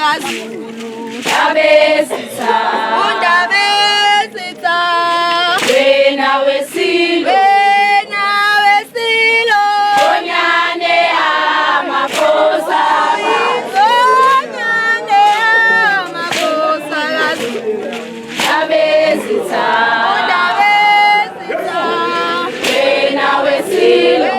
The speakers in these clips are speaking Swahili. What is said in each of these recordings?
kaZulu undaba esitha wena wesilo onyane amakhosa onyane amakhosa kaZulu undaba esitha wena wesilo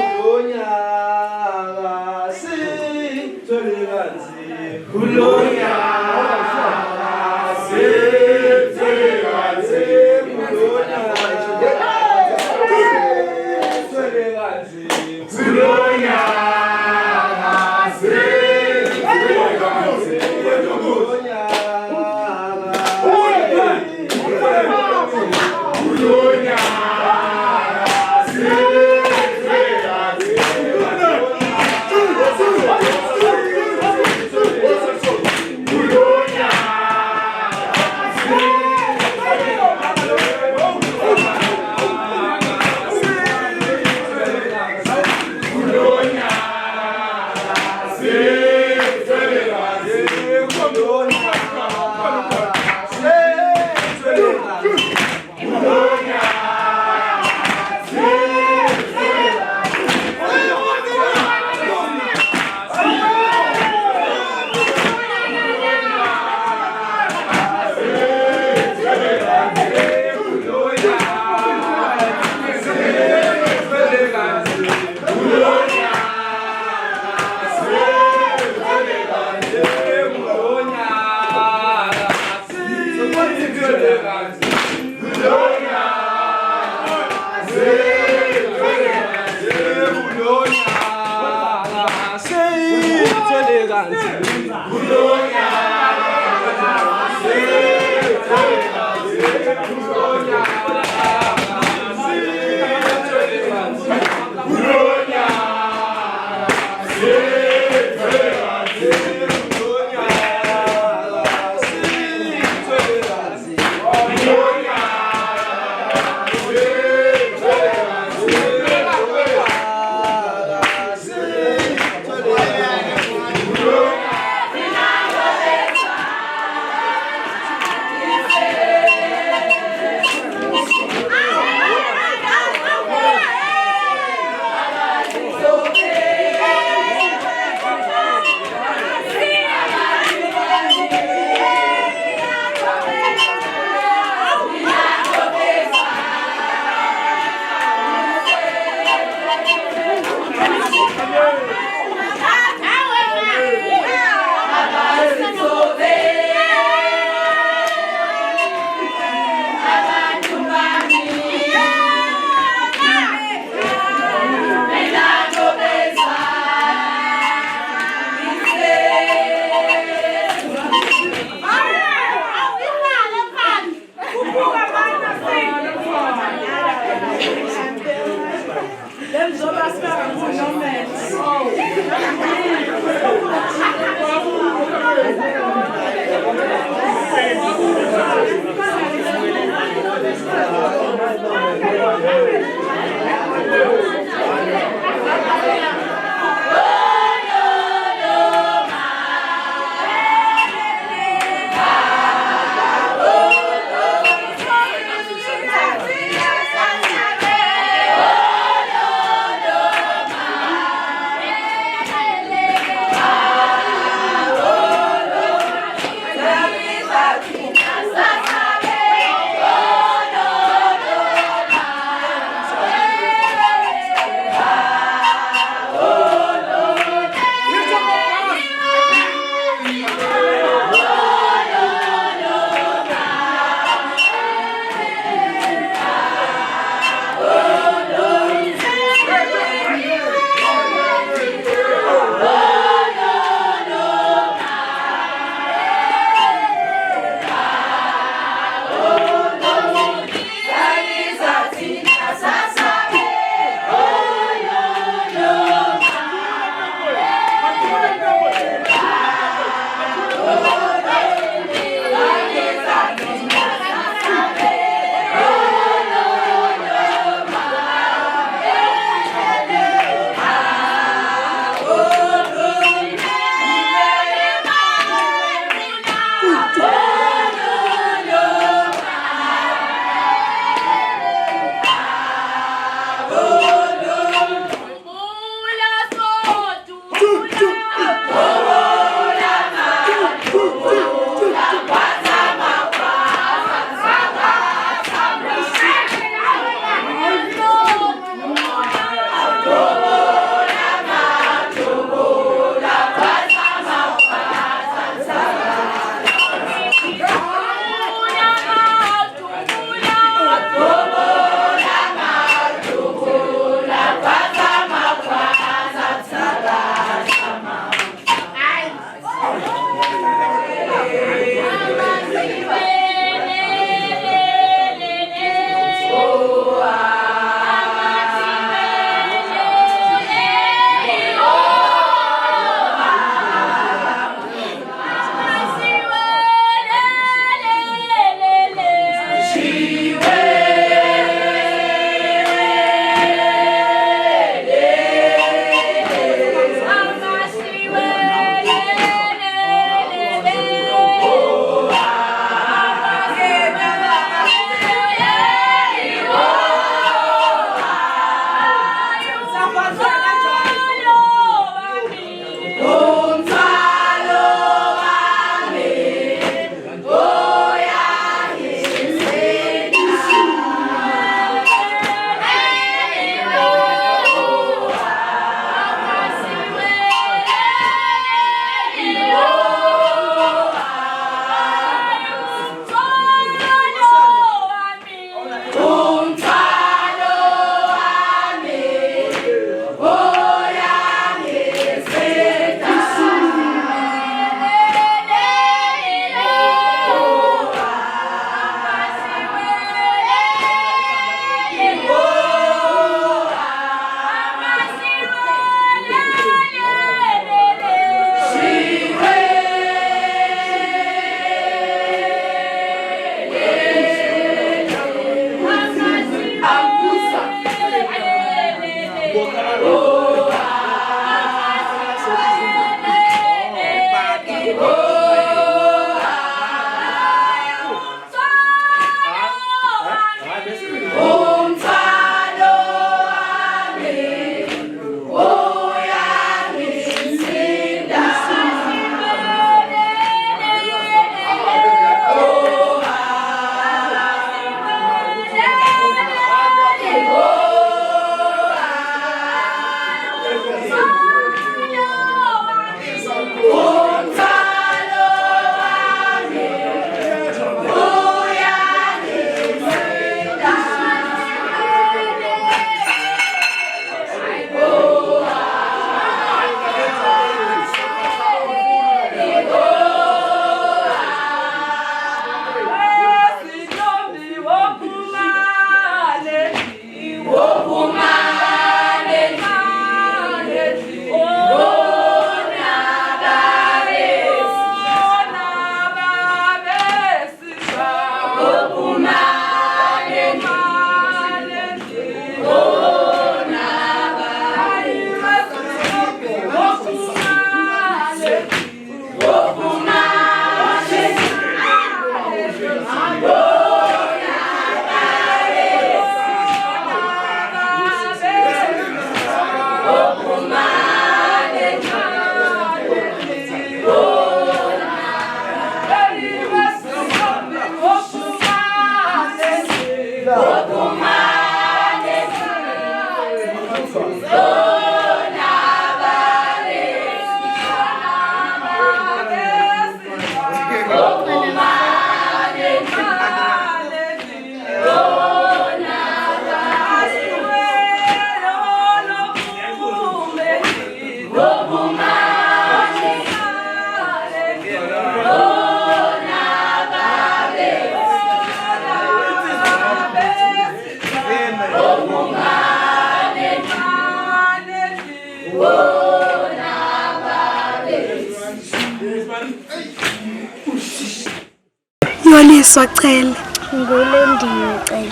Yoliswa Cele. Ngulendiwe Cele.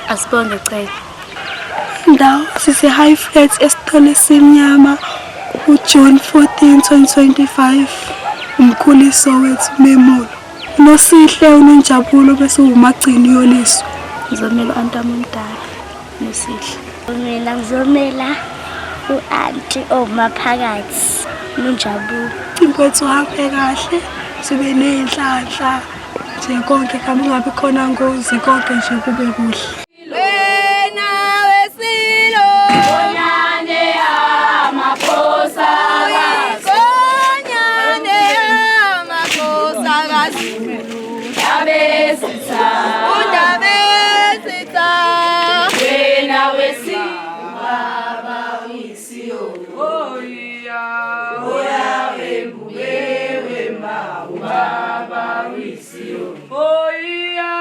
Asibonge Cele. Ndawo sise High Flats esitolo esimnyama uJune 14, 2025. Umkhuliso wethu Memulo. Nosihle unonjabulo bese umagcini Yoliswa. Ngizomela uAntamundala Nosihle. Mina ngizomela uAnti omaphakathi noNjabulo. Inkwethu uhambe kahle sibe nenhlanhla nje konke kambe ngabe khona ngozi konke nje kube kuhle. Wena wesilo Bonyane amaposa Bonyane amaposa Ndabezitha Ndabezitha Wena wesilo Baba wisio Oya Oya wewe ma Baba wisio Oya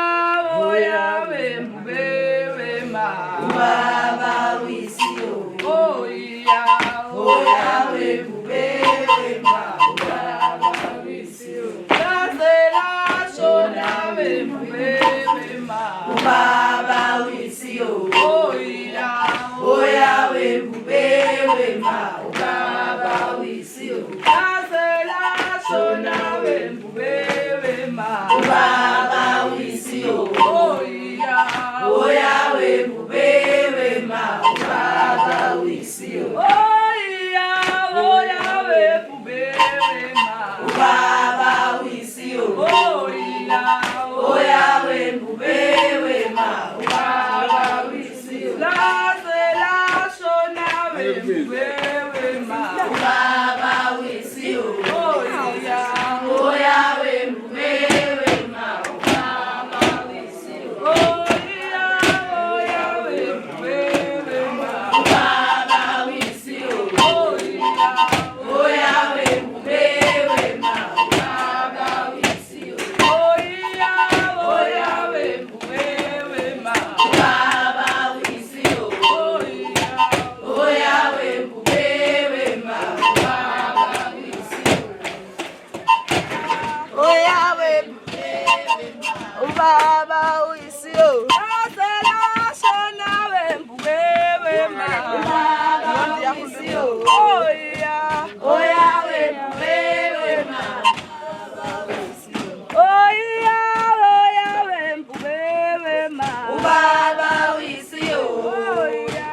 Oya wewe ma Baba wisio Oya Oya wewe ma Baba wisio Lazela shona wewe ma Baba wisio Oya Oya wewe ma Baba wisio Lazela shona wewe ma Baba wisio Oya Oya wewe ma Baba wisio Oya Oya wewe ma Baba wisio Oya Oya wewe ma Baba wisio Lazela shona wewe ma Baba wisio Oya Oya wewe ma Baba wisio Oya Oya wewe ma Baba wisio Oya Oya wewe ma Baba wisio Oya Oya wewe ma Baba wisio Oya Oya wewe ma Baba wisio Oya Baba wisio Azela shona wewe ma Baba wisio Oya Oya wewe ma Baba wisio Oya Oya wewe ma Baba wisio Oya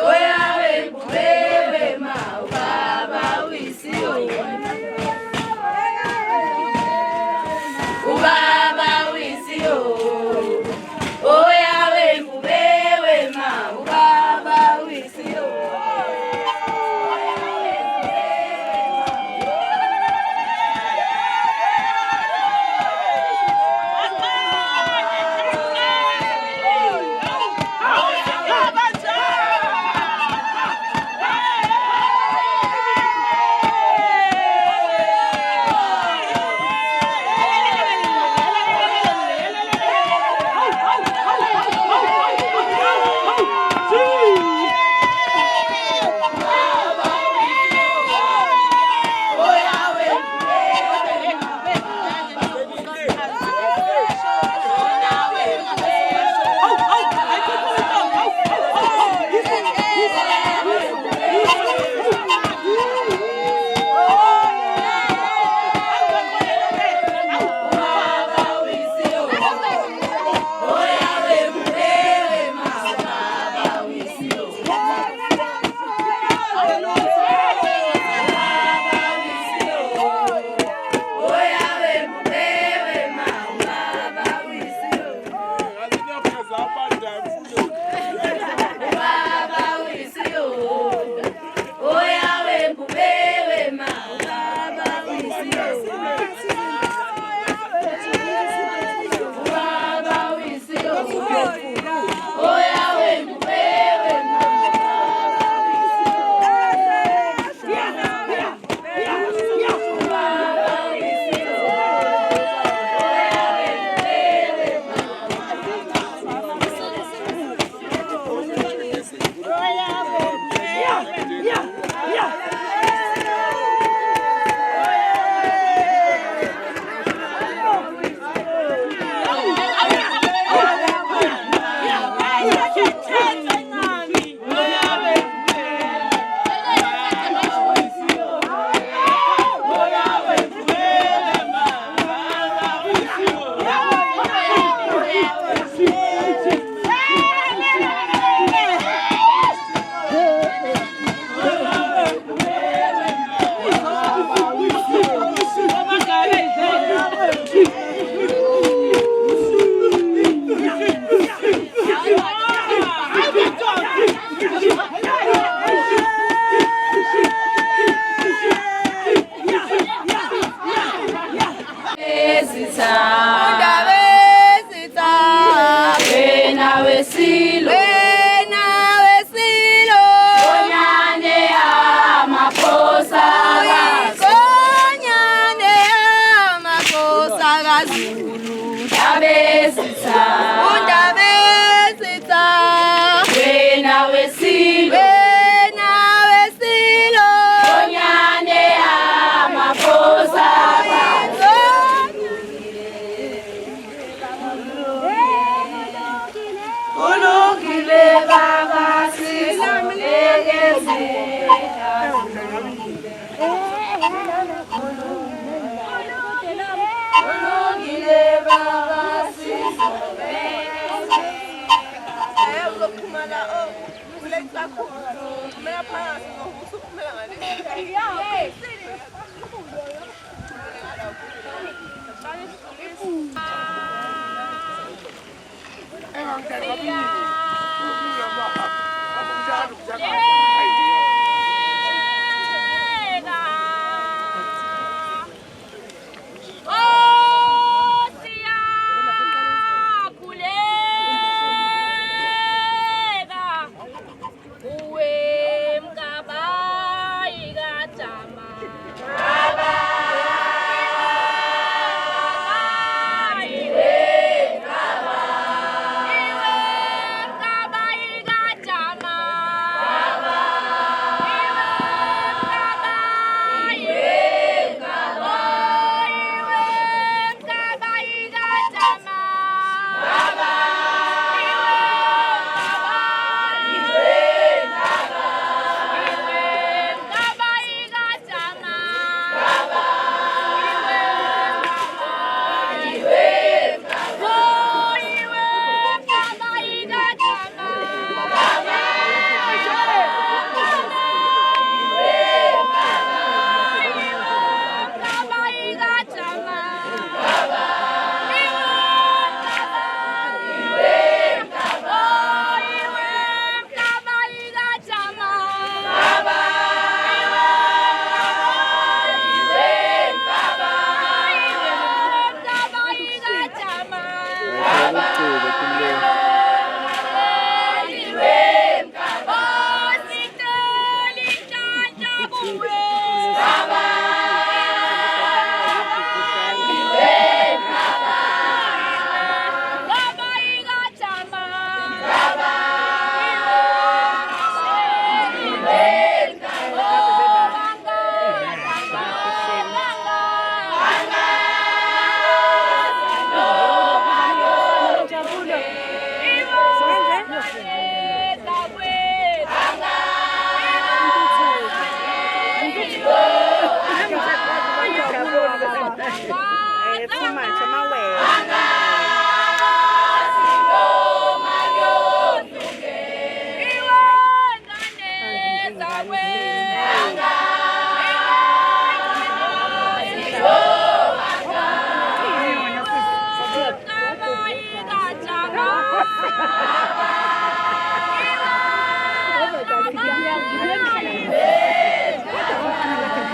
Oya wewe ma Baba wisio Baba wisio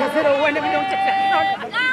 Because they don't want to be